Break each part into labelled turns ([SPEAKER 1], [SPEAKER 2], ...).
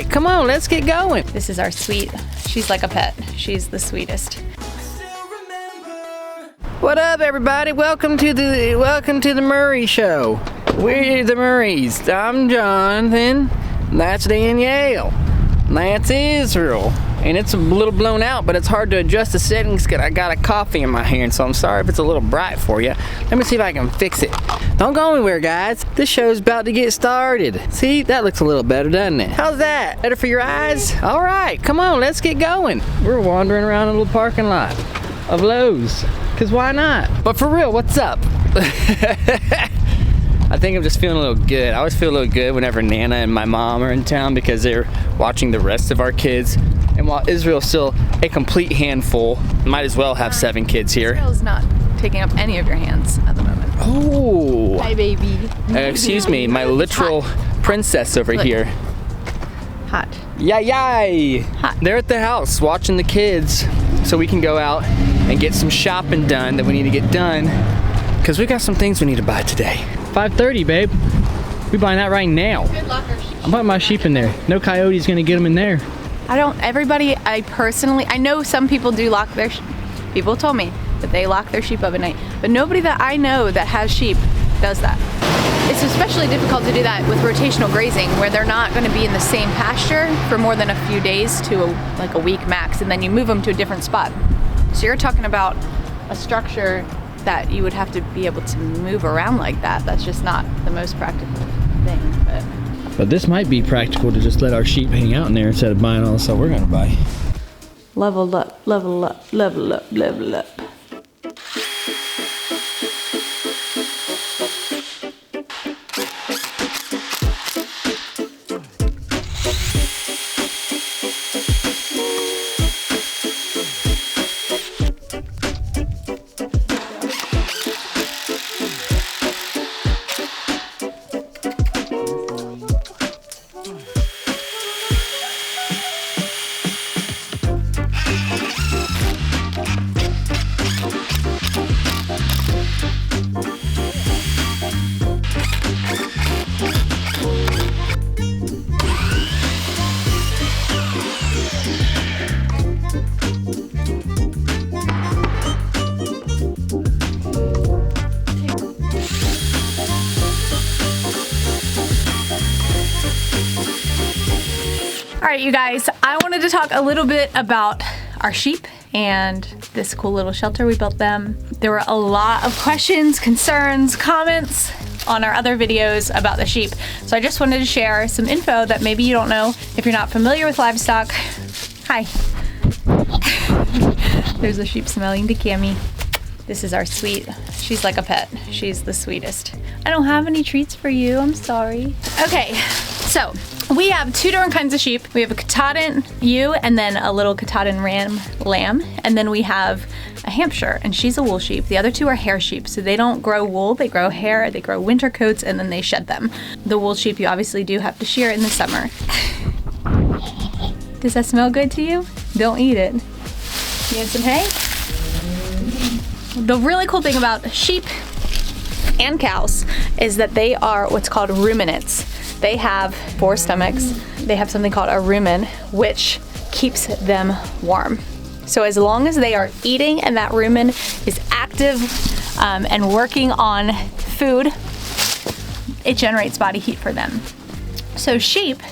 [SPEAKER 1] right, come on, let's get going.
[SPEAKER 2] This is our sweet. She's like a pet. She's the sweetest.
[SPEAKER 1] What up, everybody? Welcome to the Murray Show. We're the Murrays. I'm Jonathan. That's Danielle. That's Israel. And it's a little blown out, but it's hard to adjust the settings because I got a coffee in my hand, so I'm sorry if it's a little bright for you. Let me see if I can fix it. Don't go anywhere, guys. This show's about to get started. See, that looks a little better, doesn't it? How's that? Better for your eyes? All right, come on, let's get going. We're wandering around a little parking lot of Lowe's, because why not? But for real, what's up? I think I'm just feeling a little good. I always feel a little good whenever Nana and my mom are in town because they're watching the rest of our kids. And while Israel's still a complete handful, might as well have 7 kids here.
[SPEAKER 2] Israel's not taking up any of your hands at the moment.
[SPEAKER 1] Oh.
[SPEAKER 2] Hi, baby.
[SPEAKER 1] Excuse me, my literal princess over here.
[SPEAKER 2] Hot.
[SPEAKER 1] Yay!
[SPEAKER 2] Hot.
[SPEAKER 1] They're at the house watching the kids so we can go out and get some shopping done that we need to get done because we got some things we need to buy today. 5:30, babe. We buying that right now.
[SPEAKER 2] Good luck, our sheep.
[SPEAKER 1] I'm putting my sheep in there. No coyote's gonna get them in there.
[SPEAKER 2] I know some people do lock their people told me that they lock their sheep up at night, but nobody that I know that has sheep does that. It's especially difficult to do that with rotational grazing where they're not going to be in the same pasture for more than a few days to like a week max, and then you move them to a different spot. So you're talking about a structure that you would have to be able to move around like that. That's just not the most practical thing.
[SPEAKER 1] But this might be practical to just let our sheep hang out in there instead of buying all the stuff we're gonna buy.
[SPEAKER 2] Level up, level up, level up, level up. All right, you guys, I wanted to talk a little bit about our sheep and this cool little shelter we built them. There were a lot of questions, concerns, comments on our other videos about the sheep. So I just wanted to share some info that maybe you don't know if you're not familiar with livestock. Hi. There's a sheep smelling to Cammy. This is our sweet. She's like a pet. She's the sweetest. I don't have any treats for you. I'm sorry. Okay, so we have 2 different kinds of sheep. We have a Katahdin ewe and then a little Katahdin lamb. And then we have a Hampshire, and she's a wool sheep. The other 2 are hair sheep. So they don't grow wool, they grow hair, they grow winter coats, and then they shed them. The wool sheep you obviously do have to shear in the summer. Does that smell good to you? Don't eat it. You want some hay? The really cool thing about sheep and cows is that they are what's called ruminants. They have 4 stomachs. They have something called a rumen, which keeps them warm. So as long as they are eating and that rumen is active and working on food, it generates body heat for them. So sheep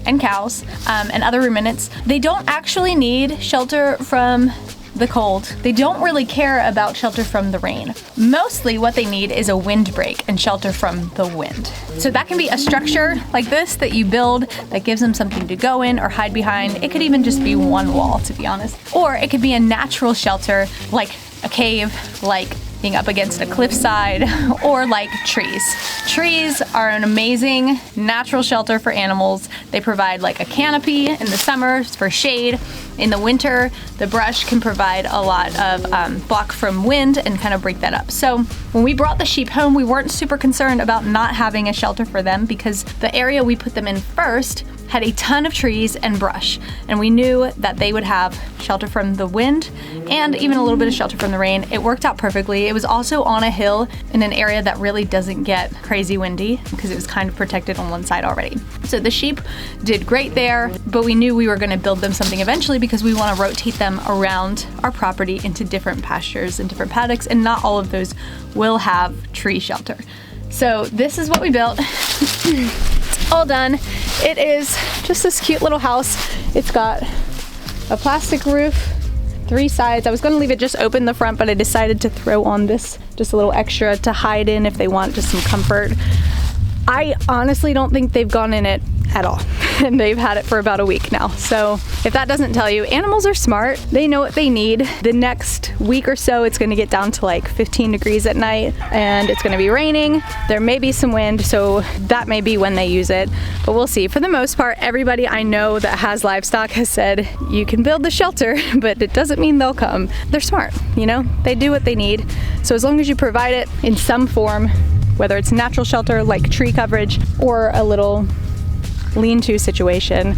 [SPEAKER 2] and cows and other ruminants, they don't actually need shelter from the cold. They don't really care about shelter from the rain. Mostly what they need is a windbreak and shelter from the wind. So that can be a structure like this that you build that gives them something to go in or hide behind. It could even just be one wall, to be honest. Or it could be a natural shelter like a cave, like being up against a cliffside, or like trees. Trees are an amazing natural shelter for animals. They provide like a canopy in the summer for shade. In the winter, the brush can provide a lot of block from wind and kind of break that up. So when we brought the sheep home, we weren't super concerned about not having a shelter for them because the area we put them in first had a ton of trees and brush, and we knew that they would have shelter from the wind and even a little bit of shelter from the rain. It worked out perfectly. It was also on a hill in an area that really doesn't get crazy windy because it was kind of protected on one side already. So the sheep did great there, but we knew we were going to build them something eventually because we want to rotate them around our property into different pastures and different paddocks, and not all of those will have tree shelter. So this is what we built. It's all done. It is just this cute little house. It's got a plastic roof, 3 sides. I was going to leave it just open the front, but I decided to throw on this just a little extra to hide in if they want just some comfort. I honestly don't think they've gone in it at all, and they've had it for about a week now. So if that doesn't tell you, animals are smart. They know what they need. The next week or so, it's going to get down to like 15 degrees at night, and it's going to be raining. There may be some wind, so that may be when they use it, but we'll see. For the most part, everybody I know that has livestock has said you can build the shelter, but it doesn't mean they'll come. They're smart, you know? They do what they need. So as long as you provide it in some form, whether it's natural shelter like tree coverage or a little lean-to situation,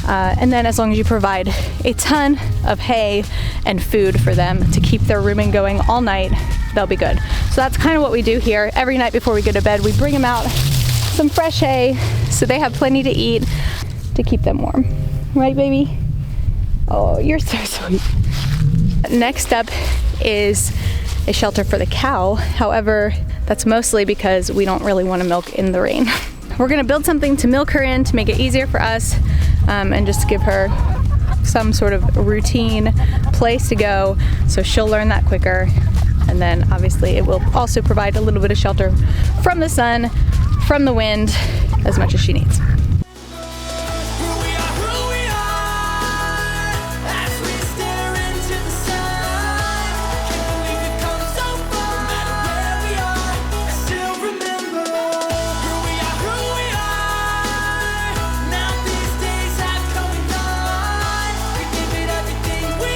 [SPEAKER 2] and then as long as you provide a ton of hay and food for them to keep their rooming going all night, they'll be good. So that's kind of what we do here. Every night before we go to bed, we bring them out some fresh hay so they have plenty to eat to keep them warm. Right, baby? Oh, you're so sweet. Next up is a shelter for the cow. However, that's mostly because we don't really want to milk in the rain. We're gonna build something to milk her in to make it easier for us, and just give her some sort of routine place to go so she'll learn that quicker. And then obviously it will also provide a little bit of shelter from the sun, from the wind, as much as she needs.